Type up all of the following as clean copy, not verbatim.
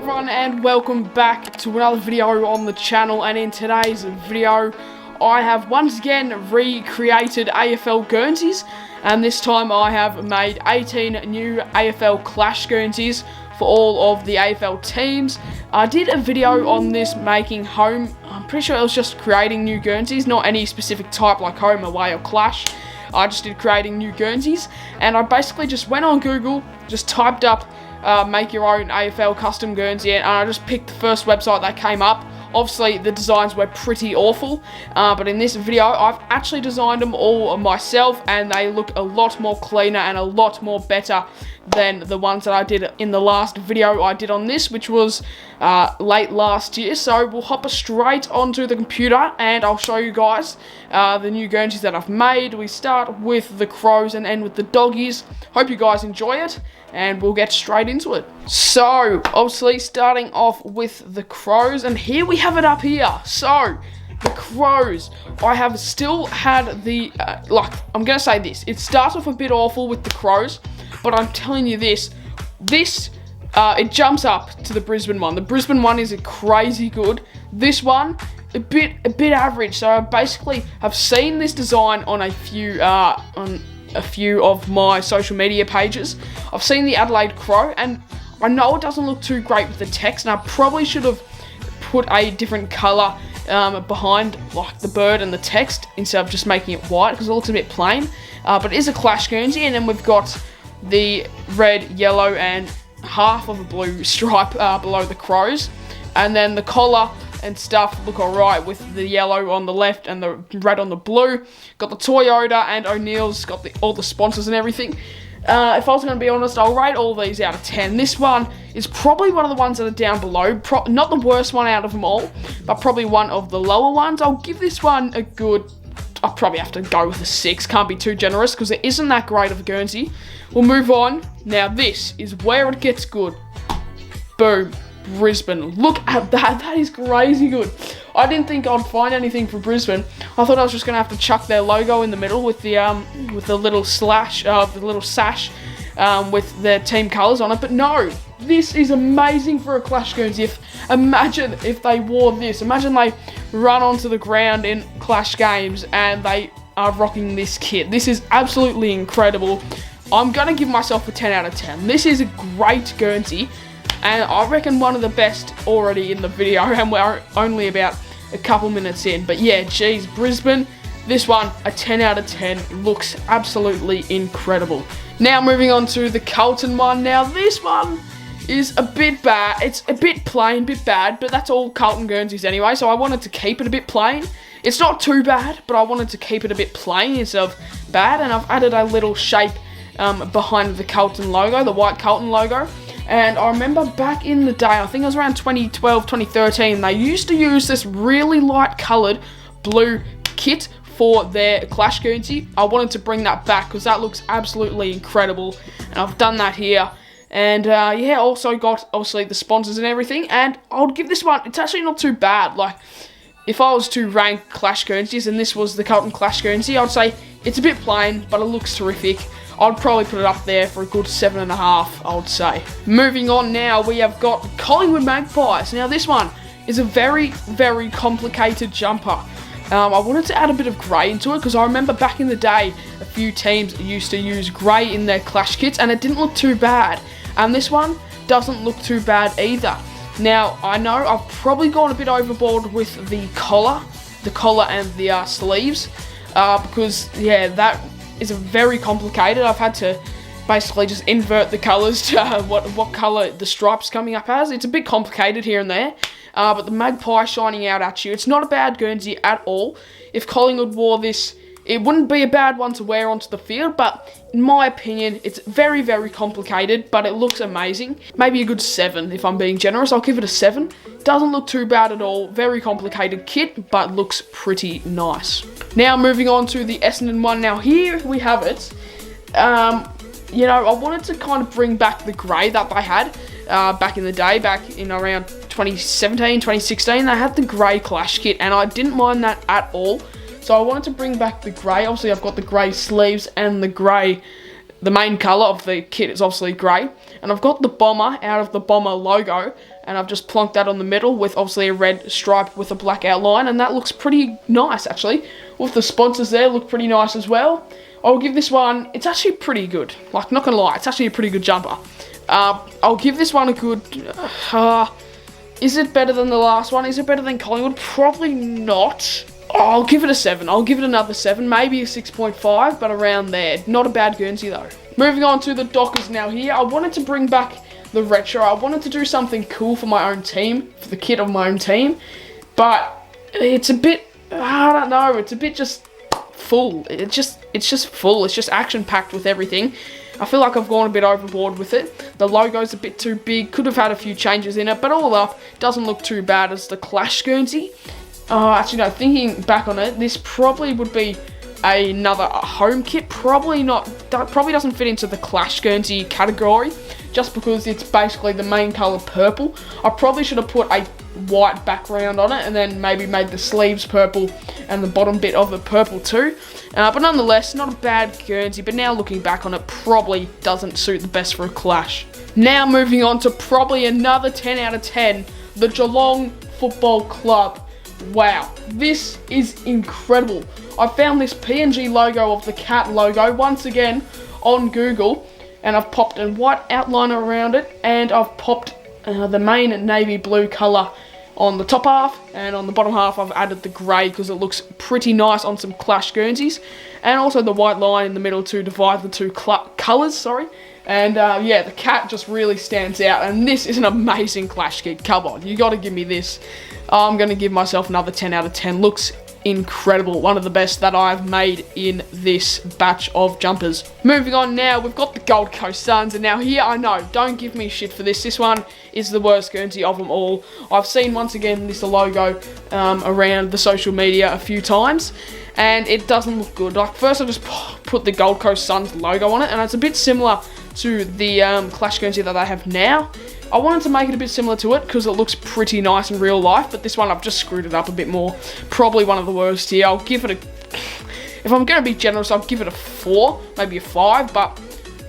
everyone, and welcome back to another video on the channel. And in today's video I have once again recreated AFL Guernseys, and this time I have made 18 new AFL Clash Guernseys for all of the AFL teams. I did a video on this making home. I'm pretty sure it was just creating new Guernseys, not any specific type like home, away or clash. I just did creating new Guernseys, and I basically just went on Google, just typed up make your own AFL custom Guernsey, and I just picked the first website that came up. Obviously the designs were pretty awful, but in this video I've actually designed them all myself, and they look a lot more cleaner and a lot more better than the ones that I did in the last video I did on this, which was late last year. So we'll hop straight onto the computer and I'll show you guys the new Guernseys that I've made. We start with the crows and end with the doggies. Hope you guys enjoy it, and we'll get straight into it. So obviously starting off with the crows, and here we have it up here. So the crows, I have still had the I'm gonna say this, it starts off a bit awful with the crows, but I'm telling you this it jumps up to the Brisbane one. The Brisbane one is crazy good. This one a bit average. So I basically have seen this design on a few of my social media pages. I've seen the Adelaide Crow, and I know it doesn't look too great with the text, and I probably should have put a different colour behind like the bird and the text instead of just making it white, because it looks a bit plain. But it is a Clash Guernsey, and then we've got the red, yellow, and half of a blue stripe below the crows, and then the collar and stuff look alright with the yellow on the left and the red on the blue. Got the Toyota and O'Neill's, got all the sponsors and everything. If I was going to be honest, I'll rate all these out of 10. This one is probably one of the ones that are down below. Not the worst one out of them all, but probably one of the lower ones. I'll give this one a good, I'll probably have to go with a 6. Can't be too generous because it isn't that great of a Guernsey. We'll move on. Now this is where it gets good. Boom. Brisbane. Look at that. That is crazy good. I didn't think I'd find anything for Brisbane. I thought I was just gonna have to chuck their logo in the middle with the little slash, the little sash, with their team colours on it. But no, this is amazing for a Clash Guernsey. Imagine if they wore this. Imagine they run onto the ground in Clash games and they are rocking this kit. This is absolutely incredible. I'm gonna give myself a 10 out of 10. This is a great Guernsey, and I reckon one of the best already in the video, and we're only about a couple minutes in. But yeah, geez, Brisbane, this one, a 10 out of 10, looks absolutely incredible. Now moving on to the Carlton one. Now this one is a bit bad. It's a bit plain, bit bad, but that's all Carlton Guernseys anyway, so I wanted to keep it a bit plain. It's not too bad, but I wanted to keep it a bit plain instead of bad, and I've added a little shape behind the Carlton logo, the white Carlton logo. And I remember back in the day, I think it was around 2012, 2013, they used to use this really light coloured blue kit for their Clash Guernsey. I wanted to bring that back because that looks absolutely incredible, and I've done that here. And yeah, also got obviously the sponsors and everything, and I would give this one, it's actually not too bad. Like, if I was to rank Clash Guernseys and this was the Carlton Clash Guernsey, I'd say it's a bit plain, but it looks terrific. I'd probably put it up there for a good 7.5, I would say. Moving on now, we have got Collingwood Magpies. Now this one is a very, very complicated jumper. I wanted to add a bit of grey into it because I remember back in the day, a few teams used to use grey in their Clash kits, and it didn't look too bad. And this one doesn't look too bad either. Now, I know I've probably gone a bit overboard with the collar and the sleeves, because yeah, that is a very complicated. I've had to basically just invert the colours to what colour the stripe's coming up as. It's a bit complicated here and there, but the magpie shining out at you. It's not a bad Guernsey at all. If Collingwood wore this, it wouldn't be a bad one to wear onto the field, but in my opinion, it's very, very complicated, but it looks amazing. Maybe a good 7 if I'm being generous. I'll give it a 7. Doesn't look too bad at all. Very complicated kit, but looks pretty nice. Now moving on to the Essendon one. Now here we have it. You know, I wanted to kind of bring back the grey that they had back in the day, back in around 2017, 2016. They had the grey Clash kit, and I didn't mind that at all. So I wanted to bring back the grey. Obviously, I've got the grey sleeves and the grey the main colour of the kit is obviously grey. And I've got the bomber out of the bomber logo, and I've just plonked that on the middle with obviously a red stripe with a black outline, and that looks pretty nice actually. With the sponsors there, look pretty nice as well. I'll give this one, it's actually pretty good. Like, not gonna lie, it's actually a pretty good jumper. I'll give this one a good, is it better than the last one? Is it better than Collingwood? Probably not. I'll give it a 7. I'll give it another 7, maybe a 6.5, but around there. Not a bad Guernsey though. Moving on to the Dockers now here. I wanted to bring back the retro. I wanted to do something cool for my own team, for the kit of my own team, but it's a bit, I don't know, it's a bit just full. It's just full. It's just action-packed with everything. I feel like I've gone a bit overboard with it. The logo's a bit too big. Could have had a few changes in it, but all up, doesn't look too bad as the Clash Guernsey. Actually, no, thinking back on it, this probably would be another home kit. Probably doesn't fit into the Clash Guernsey category, just because it's basically the main colour purple. I probably should have put a white background on it, and then maybe made the sleeves purple and the bottom bit of it purple too. But nonetheless, not a bad Guernsey, but now looking back on it, probably doesn't suit the best for a Clash. Now moving on to probably another 10 out of 10, the Geelong Football Club. Wow, this is incredible. I found this PNG logo of the cat logo once again on Google, and I've popped a white outline around it, and I've popped the main navy blue colour on the top half, and on the bottom half I've added the grey because it looks pretty nice on some Clash Guernseys, and also the white line in the middle to divide the two colours, and yeah, the cat just really stands out, and this is an amazing Clash kit. Come on, you got to give me this. I'm going to give myself another 10 out of 10. Looks incredible. One of the best that I've made in this batch of jumpers. Moving on now, we've got the Gold Coast Suns, and now here, I know, don't give me shit for this. This one is the worst Guernsey of them all. I've seen, once again, this logo around the social media a few times, and it doesn't look good. Like, first I just put the Gold Coast Suns logo on it, and it's a bit similar to the Clash Guernsey that I have now. I wanted to make it a bit similar to it because it looks pretty nice in real life, but this one I've just screwed it up a bit more. Probably one of the worst here. I'll give it a, if I'm going to be generous, I'll give it a 4, maybe a 5, but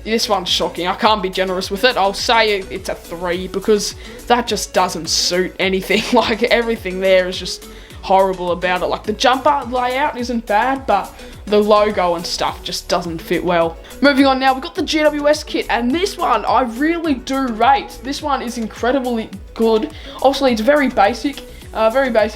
this one's shocking. I can't be generous with it. I'll say it's a 3 because that just doesn't suit anything. Like, everything there is just horrible about it. Like, the jumper layout isn't bad, but the logo and stuff just doesn't fit well. Moving on now, we've got the GWS kit, and this one I really do rate. This one is incredibly good. Obviously, it's very basic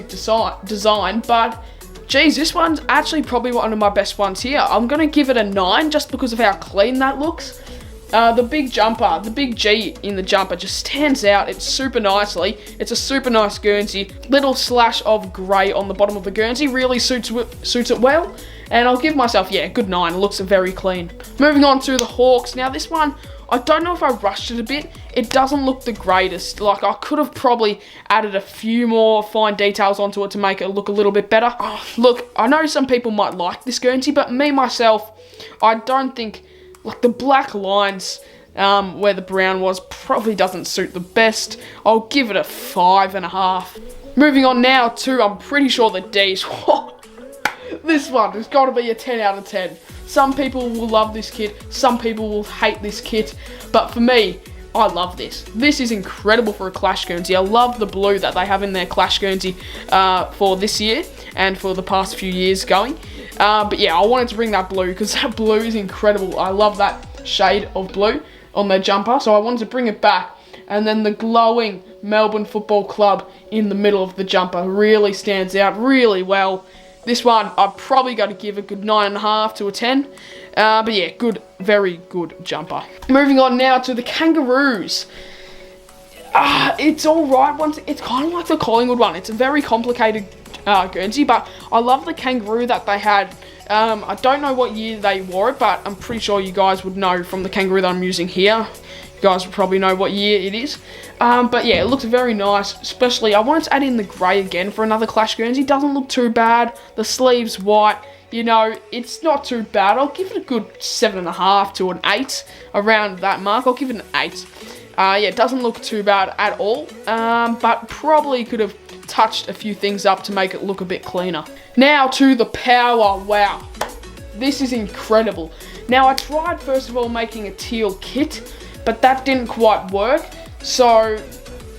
design, but geez, this one's actually probably one of my best ones here. I'm going to give it a 9 just because of how clean that looks. The big jumper, the big G in the jumper just stands out. It's super nicely. It's a super nice Guernsey. Little slash of grey on the bottom of the Guernsey really suits it well. And I'll give myself, yeah, a good 9. It looks very clean. Moving on to the Hawks. Now this one, I don't know if I rushed it a bit. It doesn't look the greatest. Like, I could have probably added a few more fine details onto it to make it look a little bit better. Look, I know some people might like this Guernsey, but me, myself, I don't think, like, the black lines where the brown was probably doesn't suit the best. I'll give it a 5.5. Moving on now to, I'm pretty sure the D's. This one has got to be a 10 out of 10. Some people will love this kit, some people will hate this kit, but for me, I love this. This is incredible for a Clash Guernsey. I love the blue that they have in their Clash Guernsey for this year and for the past few years going. But yeah, I wanted to bring that blue because that blue is incredible. I love that shade of blue on their jumper, so I wanted to bring it back. And then the glowing Melbourne Football Club in the middle of the jumper really stands out really well. This one, I'm probably going to give a good 9.5 to a 10. But yeah, good, very good jumper. Moving on now to the Kangaroos. It's alright. It's kind of like the Collingwood one. It's a very complicated Guernsey, but I love the kangaroo that they had. I don't know what year they wore it, but I'm pretty sure you guys would know from the kangaroo that I'm using here. You guys will probably know what year it is. But yeah, it looks very nice. Especially, I wanted to add in the grey again for another Clash Guernsey. Doesn't look too bad. The sleeves white. You know, it's not too bad. I'll give it a good 7.5 to an 8. Around that mark, I'll give it an 8. Yeah, it doesn't look too bad at all. But probably could have touched a few things up to make it look a bit cleaner. Now to the Power. Wow. This is incredible. Now I tried first of all making a teal kit, but that didn't quite work. So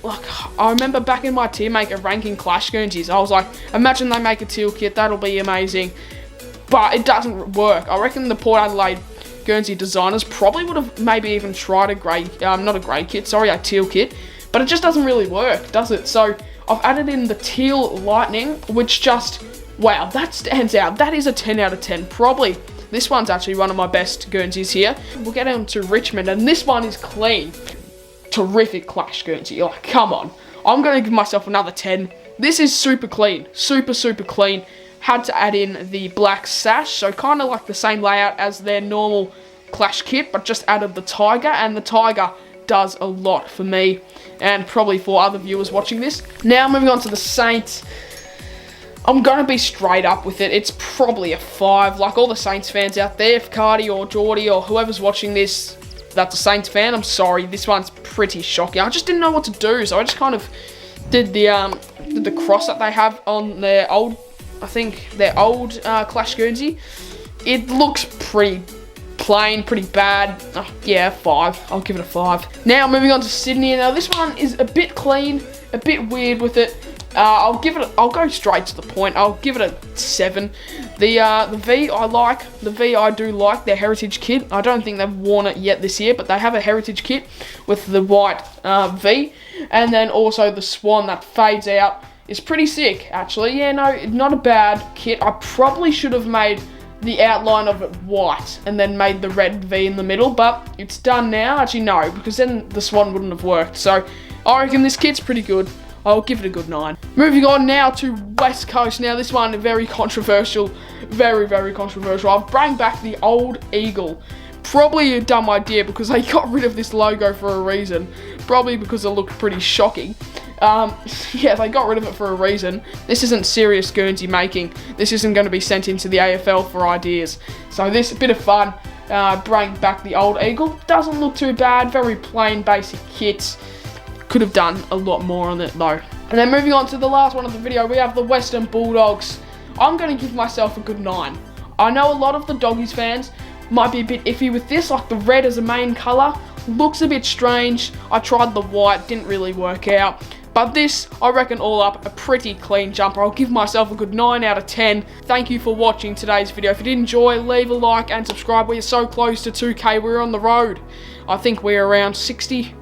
like, I remember back in my tier maker ranking Clash Guernseys, I was like, imagine they make a teal kit, that'll be amazing. But it doesn't work. I reckon the Port Adelaide Guernsey designers probably would have maybe even tried a grey, not a grey kit, sorry, a teal kit. But it just doesn't really work, does it? So I've added in the teal lightning, which just, wow, that stands out. That is a 10 out of 10, probably. This one's actually one of my best Guernseys here. We'll get on to Richmond, and this one is clean. Terrific Clash Guernsey. Like, come on. I'm going to give myself another 10. This is super clean. Super, super clean. Had to add in the black sash, so kind of like the same layout as their normal Clash kit, but just added the tiger, and the tiger does a lot for me, and probably for other viewers watching this. Now, moving on to the Saints. I'm going to be straight up with it. It's probably a 5. Like all the Saints fans out there, if Cardi or Geordie or whoever's watching this, that's a Saints fan, I'm sorry. This one's pretty shocking. I just didn't know what to do, so I just kind of did the cross that they have on their old, I think, their old Clash Guernsey. It looks pretty plain, pretty bad. Yeah, 5. I'll give it a 5. Now, moving on to Sydney. Now, this one is a bit clean, a bit weird with it. I'll go straight to the point. I'll give it a 7. The V I like. The V I do like their heritage kit. I don't think they've worn it yet this year, but they have a heritage kit with the white V. And then also the swan that fades out is pretty sick, actually. Yeah, no, not a bad kit. I probably should have made the outline of it white and then made the red V in the middle, but it's done now. Actually, no, because then the swan wouldn't have worked. So I reckon this kit's pretty good. I'll give it a good 9. Moving on now to West Coast. Now this one, very controversial. Very, very controversial. I've brought back the old eagle. Probably a dumb idea because they got rid of this logo for a reason. Probably because it looked pretty shocking. Yeah, they got rid of it for a reason. This isn't serious Guernsey making. This isn't going to be sent into the AFL for ideas. So this, a bit of fun. Bring back the old eagle. Doesn't look too bad. Very plain, basic kits. Could have done a lot more on it though. And then moving on to the last one of the video, we have the Western Bulldogs. I'm going to give myself a good 9. I know a lot of the Doggies fans might be a bit iffy with this, like the red as a main colour. Looks a bit strange. I tried the white, didn't really work out. But this, I reckon all up, a pretty clean jumper. I'll give myself a good 9 out of 10. Thank you for watching today's video. If you did enjoy, leave a like and subscribe. We are so close to 2K. We're on the road. I think we're around 60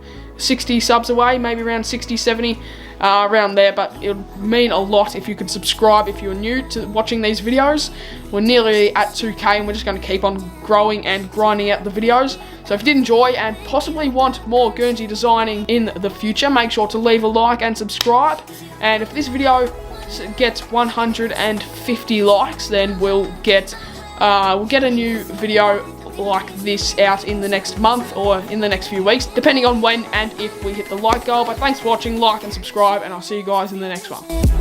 subs away, maybe around 60, 70, around there, but it would mean a lot if you could subscribe if you're new to watching these videos. We're nearly at 2K and we're just going to keep on growing and grinding out the videos. So if you did enjoy and possibly want more Guernsey designing in the future, make sure to leave a like and subscribe. And if this video gets 150 likes, then we'll get a new video like this out in the next month or in the next few weeks, depending on when and if we hit the like goal. But thanks for watching, like and subscribe, and I'll see you guys in the next one.